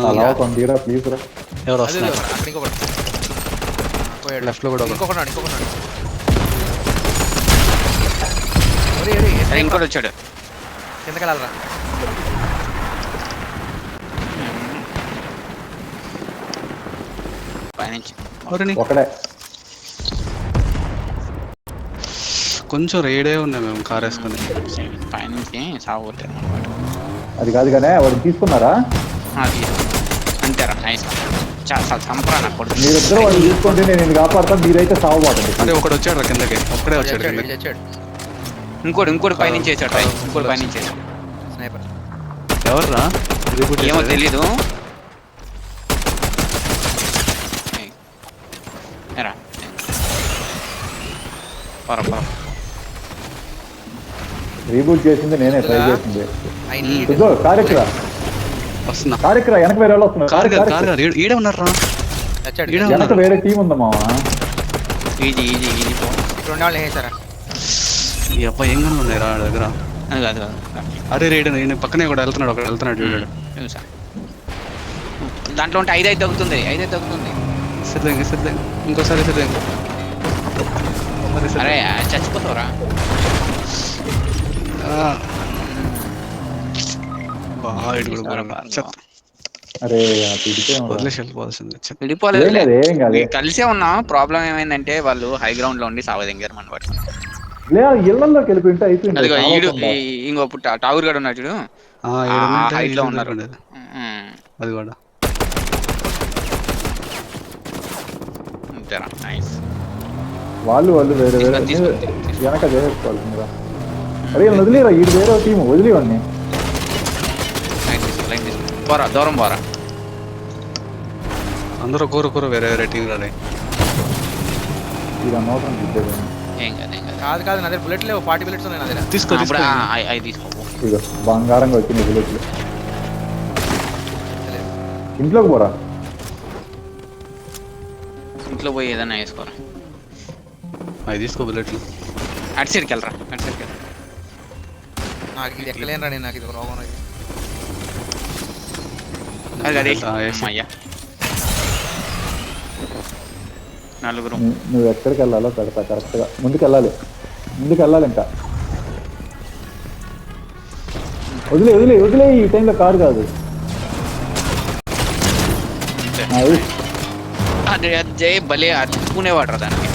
అలా కొందీరా ప్లీజ్ రా. ఎవరు అదే వస్తున్నారు? అక్కడ ఇంకొకటి పోయాడు. లెఫ్ట్ లో కూడా ఒకడు. ఇంకొకటి ఇంకోటి వచ్చాడు. కిందకి వెళ్ళాలరా. పైనుంచి ఎవరిని? ఒకడే కొంచెం రేడే ఉన్నాయి మేము కార్ వేసుకుని. పైనుంచి సాగు కొట్టారు అనమాట. అది కాదు కానీ వాడు తీసుకున్నారా? అది అంతేరా నైస్. చాలా సంపరా నాకు కొడుకు. మీరిద్దరు వాళ్ళు తీసుకుంటే నేను ఇది కాపాడతాను, మీరైతే సాగుపోతుంది. అరే ఒకడు వచ్చాడు కిందకి, ఒక్కడే వచ్చాడు కిందకి. చచ్చాడు ఇంకోటి పైనుంచి వేసాడు. ఇంకోటి పైనుంచి వేసాడు. స్నైపర్. ఎవర్రా? ఏమో తెలీదు. ఎరా పర రీబూట్ చేసింది నేనే, ట్రై చేసింది. I need ఇదిగో కారెక్రా, వస్తున్నా. కారెక్రా, వెనక వేరే వాళ్ళు వస్తున్నారు. కార్ కాదు, కార్ కాదు, ఈడే ఉన్నారా? చచ్చాడు. ఈడ వెనక వేరే టీం ఉందమ్మా. ఈజీ రెండు వాళ్ళు వేసారా. ఈ అబ్బాయి ఏం కన్నా ఉన్నాయి రా దగ్గర. అది కాదు అరే రేడు నేను పక్కనే కూడా వెళ్తున్నాడు, ఒకడు వెళ్తున్నాడు చూడాడు. చూసా. దాంట్లో ఉంటే 5 తగ్గుతుంది. సిద్ధంగా ఇంకోసారి సిద్ధంగా. అరే చచ్చిపోతావురా. బాగా ఇటు కూడా ఘోరంగా. చెత్త. అరే పిడికే వదిలేసి వెళ్ళిపోవాల్సింది. చెత్త. విడిపోలేదు. ఏం కాదు. కలిసే ఉన్నాం. ప్రాబ్లం ఏమైందంటే వాళ్ళు హై గ్రౌండ్ లో ఉండి సావదింగారు మన వాటి. లేదా ఇళ్లలోకి వెళ్ళిపోయింటే అయిపోయింది. అదిగో ఈడు ఇంకో టవర్ గడు ఉన్నాడు చూడు. హైట్ లో ఉన్నారు. అది కూడా అంతేరా నైస్. వాళ్ళు వేరే వేరే వెనక చేసుకోవాల్సిందిరా. అరే వదిలేరా, ఈడు వేరే టీము, వదిలేవాడిని. పోరా దూరం పోరా. అందరూ కూర వేరే వేరే టీం రాలే. ఇది అనవసరం దిద్దేది. ఏం కాదు కాదు నా దగ్గర బుల్లెట్ లేవు. 40 bullets ఉన్నాయి నా దగ్గర. తీసుకో అవి తీసుకో. ఇదిగో బంగారంగా వచ్చింది బుల్లెట్లు. ఇంట్లోకి పోరా. ఇంట్లో పోయి ఏదైనా వేసుకోరా. అవి తీసుకో బుల్లెట్లు. అటు సైడ్కి వెళ్ళరా. నాకు ఇది ఎక్కలేనురా నేను. నాకు ఇది రోగం. అదే అమ్మయ్యా. నలుగురు. నువ్వు ఎక్కడికి వెళ్ళాలో పెడతా కరెక్ట్గా. ముందుకు వెళ్ళాలి ఇంకా. వదిలే ఈ టైంలో కారు కాదు. అదే భలే అతుక్కునేవాడు రా దానికి.